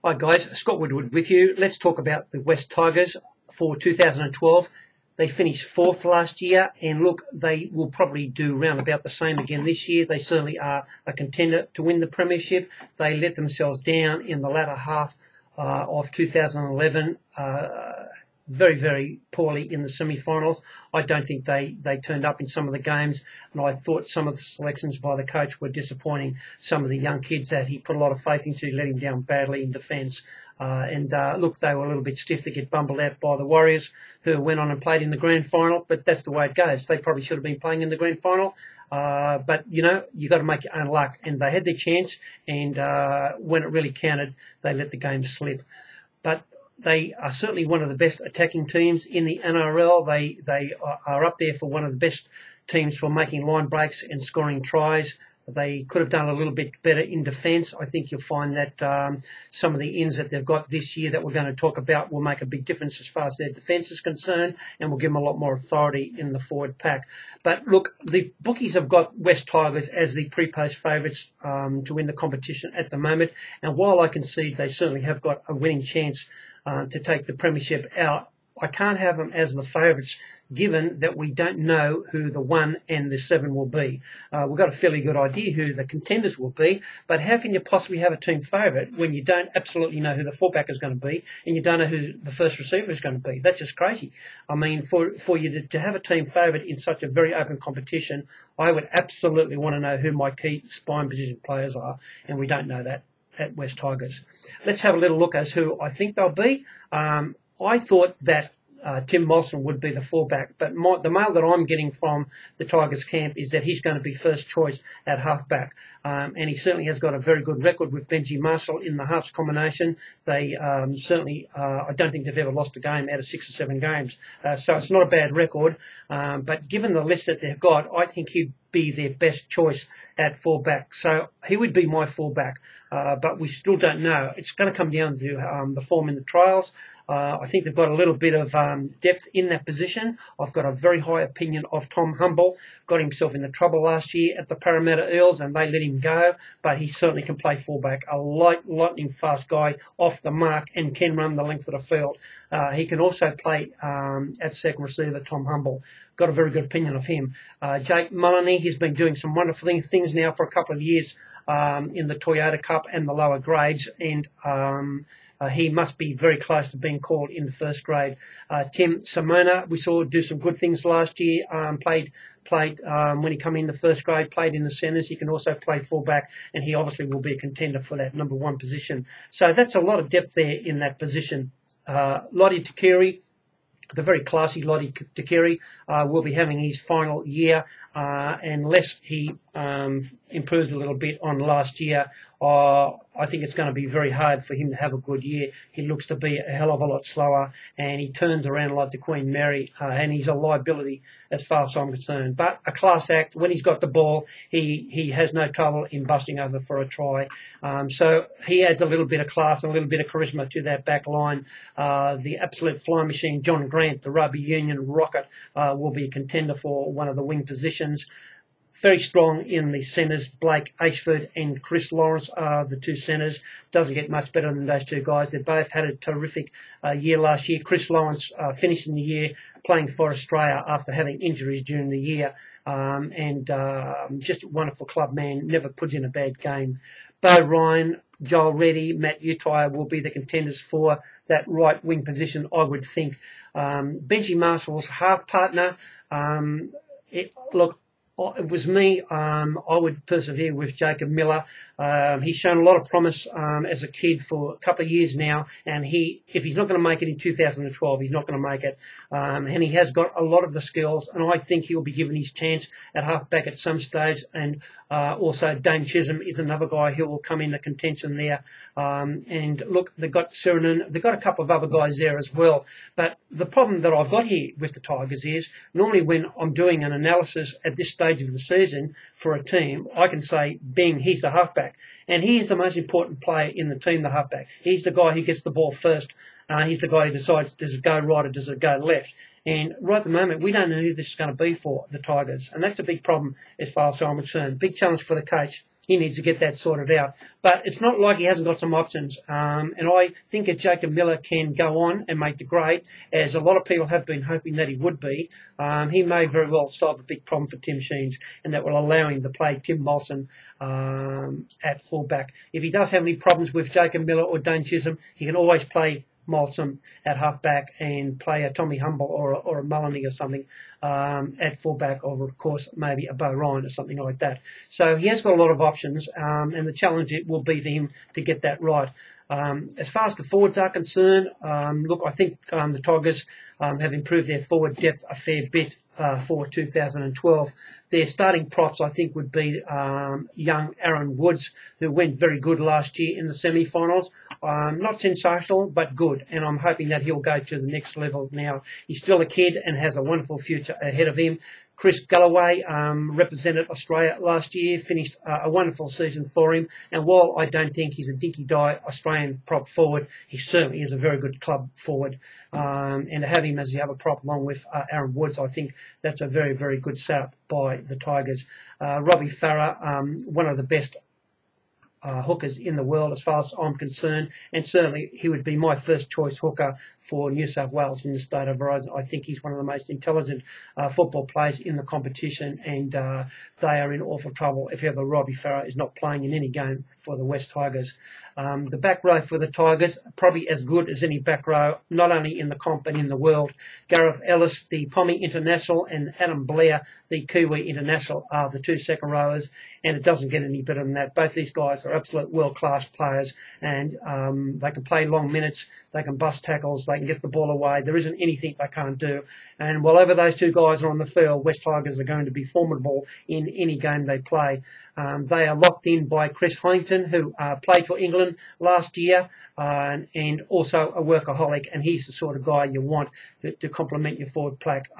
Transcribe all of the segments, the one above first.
Hi guys, Scott Woodward with you. Let's talk about the West Tigers for 2012. They finished fourth last year, and look, they will probably do round about the same again this year. They certainly are a contender to win the premiership. They let themselves down in the latter half of 2011. Very, very poorly in the semi-finals. I don't think they turned up in some of the games, and I thought some of the selections by the coach were disappointing. Some of the young kids that he put a lot of faith into let him down badly in defence. Look, they were a little bit stiff to get bumbled out by the Warriors, who went on and played in the grand final, but that's the way it goes. They probably should have been playing in the grand final, but, you know, you got to make your own luck, and they had their chance, and when it really counted, they let the game slip. But they are certainly one of the best attacking teams in the NRL. They are up there for one of the best teams for making line breaks and scoring tries. They could have done a little bit better in defence. I think you'll find that some of the ins that they've got this year that we're going to talk about will make a big difference as far as their defence is concerned, and will give them a lot more authority in the forward pack. But look, the bookies have got West Tigers as the pre-post favourites to win the competition at the moment. And while I concede they certainly have got a winning chance to take the premiership out, I can't have them as the favourites, given that we don't know who the 1 and the 7 will be. We've got a fairly good idea who the contenders will be, but how can you possibly have a team favourite when you don't absolutely know who the fullback is going to be and you don't know who the first receiver is going to be? That's just crazy. I mean, for you to have a team favourite in such a very open competition, I would absolutely want to know who my key spine position players are, and we don't know that at West Tigers. Let's have a little look as who I think they'll be. I thought that Tim Moltzen would be the fullback, but the mail that I'm getting from the Tigers camp is that he's going to be first choice at halfback. And he certainly has got a very good record with Benji Marshall in the halves combination. They certainly, I don't think they've ever lost a game out of 6 or 7 games. So it's not a bad record. But given the list that they've got, I think he'd be their best choice at fullback. So he would be my fullback. But we still don't know. It's going to come down to the form in the trials. I think they've got a little bit of depth in that position. I've got a very high opinion of Tom Humble. Got himself into trouble last year at the Parramatta Eels, and they let him go, but he certainly can play fullback. A lightning fast guy off the mark and can run the length of the field. He can also play at second receiver, Tom Humble. Got a very good opinion of him. Jake Mullany, he's been doing some wonderful things now for a couple of years in the Toyota Cup and the lower grades, and he must be very close to being called in the first grade. Tim Simona, we saw do some good things last year. Played when he came in the first grade, played in the centres. He can also play fullback, and he obviously will be a contender for that number 1 position. So that's a lot of depth there in that position. Lote Tuqiri, the very classy Lote Tuqiri, will be having his final year unless he improves a little bit on last year. I think it's going to be very hard for him to have a good year. He looks to be a hell of a lot slower, and he turns around like the Queen Mary, and he's a liability as far as I'm concerned. But a class act. When he's got the ball, he has no trouble in busting over for a try. So he adds a little bit of class and a little bit of charisma to that back line. The absolute flying machine, John Grant, the rugby union rocket, will be a contender for one of the wing positions. Very strong in the centres. Blake Ayshford and Chris Lawrence are the 2 centres. Doesn't get much better than those 2 guys. They both had a terrific year last year. Chris Lawrence finishing the year playing for Australia after having injuries during the year. Just a wonderful club man. Never puts in a bad game. Beau Ryan, Joel Reddy, Matt Utai will be the contenders for that right wing position, I would think. Benji Marshall's half partner. Look, if it was me, I would persevere with Jacob Miller. He's shown a lot of promise as a kid for a couple of years now, and if he's not going to make it in 2012, he's not going to make it. And he has got a lot of the skills, and I think he'll be given his chance at halfback at some stage. And also Dane Chisholm is another guy who will come into contention there. And look, they've got Suriname, they've got a couple of other guys there as well. But the problem that I've got here with the Tigers is normally when I'm doing an analysis at this stage of the season for a team, I can say, bing, he's the halfback. And he is the most important player in the team, the halfback. He's the guy who gets the ball first. He's the guy who decides, does it go right or does it go left? And right at the moment, we don't know who this is going to be for the Tigers. And that's a big problem as far as I'm concerned. Big challenge for the coach. he needs to get that sorted out. But it's not like he hasn't got some options. And I think if Jacob Miller can go on and make the grade, as a lot of people have been hoping that he would be, he may very well solve a big problem for Tim Sheens, and that will allow him to play Tim Moltzen at fullback. If he does have any problems with Jacob Miller or Dane Chisholm, he can always play Moltzen at halfback and play a Tommy Humble or a Mullany or something at fullback, or of course maybe a Beau Ryan or something like that. So he has got a lot of options, and the challenge it will be for him to get that right. As far as the forwards are concerned, look, I think the Tigers have improved their forward depth a fair bit for 2012. Their starting props, I think, would be young Aaron Woods, who went very good last year in the semi-finals. Not sensational, but good, and I'm hoping that he'll go to the next level now. He's still a kid and has a wonderful future ahead of him. Chris Galloway represented Australia last year, finished a wonderful season for him, and while I don't think he's a dinky-die Australian prop forward, he certainly is a very good club forward. And to have him as the other prop along with Aaron Woods, I think that's a very, very good setup by the Tigers. Robbie Farah, one of the best hookers in the world as far as I'm concerned, and certainly he would be my first choice hooker for New South Wales in the state of Verizon. I think he's one of the most intelligent football players in the competition, and they are in awful trouble if ever Robbie Farah is not playing in any game for the West Tigers. The back row for the Tigers, probably as good as any back row, not only in the comp but in the world. Gareth Ellis, the Pommy international, and Adam Blair, the Kiwi international, are the two second rowers, and it doesn't get any better than that. Both these guys are absolute world-class players, and they can play long minutes, they can bust tackles, they can get the ball away. There isn't anything they can't do. And while those two guys are on the field, West Tigers are going to be formidable in any game they play. They are locked in by Chris Heighington, who played for England last year, and also a workaholic, and he's the sort of guy you want to complement your forward pack.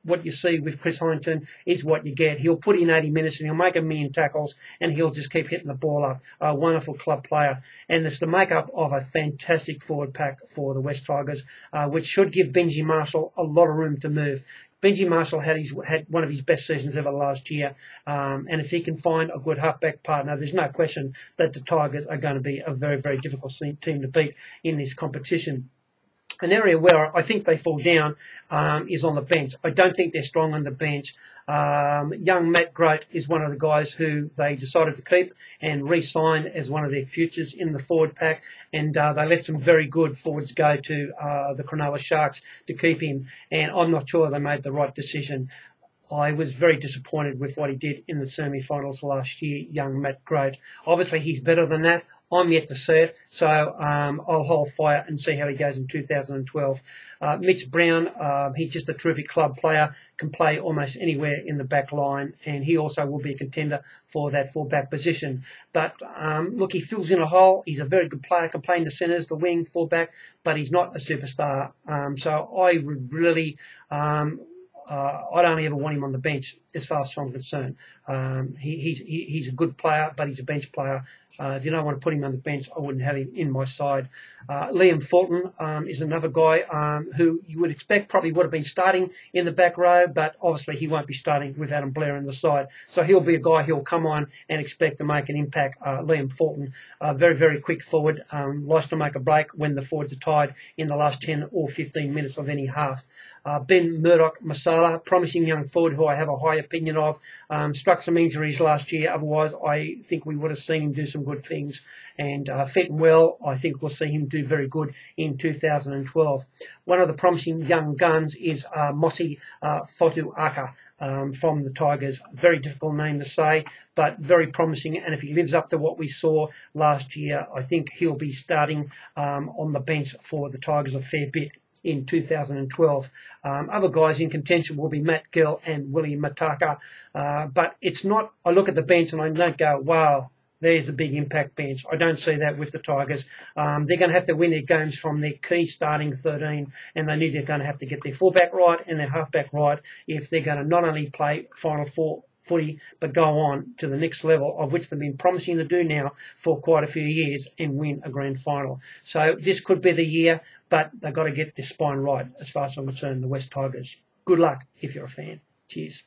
What you see with Chris Heighington is what you get. He'll put in 80 minutes and he'll make 1,000,000 tackles, and he'll just keep hitting the ball up. A wonderful club player. And it's the makeup of a fantastic forward pack for the West Tigers, which should give Benji Marshall a lot of room to move. Benji Marshall had one of his best seasons ever last year, and if he can find a good halfback partner, there's no question that the Tigers are going to be a very, very difficult team to beat in this competition. An area where I think they fall down is on the bench. I don't think they're strong on the bench. Young Matt Groat is one of the guys who they decided to keep and re-sign as one of their futures in the forward pack, and they let some very good forwards go to the Cronulla Sharks to keep him, and I'm not sure they made the right decision. I was very disappointed with what he did in the semi-finals last year, young Matt Groat. Obviously, he's better than that. I'm yet to see it, so I'll hold fire and see how he goes in 2012. Mitch Brown, he's just a terrific club player, can play almost anywhere in the back line, and he also will be a contender for that full-back position. But look, he fills in a hole. He's a very good player, can play in the centres, the wing, full-back, but he's not a superstar. So I would really... I'd only ever want him on the bench as far as I'm concerned. He's a good player, but he's a bench player. If you don't want to put him on the bench, I wouldn't have him in my side. Liam Fulton is another guy who you would expect probably would have been starting in the back row, but obviously he won't be starting with Adam Blair in the side. So he'll be a guy who'll come on and expect to make an impact. Liam Fulton, very, very quick forward, likes to make a break when the forwards are tied in the last 10 or 15 minutes of any half. Ben Murdoch-Masila, promising young forward who I have a high opinion of, struck some injuries last year. Otherwise, I think we would have seen him do some good things, and fitting well. I think we'll see him do very good in 2012. One of the promising young guns is Mosese Fotuaika from the Tigers. Very difficult name to say, but very promising, and if he lives up to what we saw last year, I think he'll be starting on the bench for the Tigers a fair bit in 2012. Other guys in contention will be Matt Gill and Willie Mataka, but it's not, I look at the bench and I don't go, wow, there's a big impact bench. I don't see that with the Tigers. They're going to have to win their games from their key starting 13, and they're going to have to get their fullback right and their halfback right if they're going to not only play Final Four footy, but go on to the next level, of which they've been promising to do now for quite a few years, and win a grand final. So this could be the year, but they've got to get their spine right as far as I'm concerned, the West Tigers. Good luck if you're a fan. Cheers.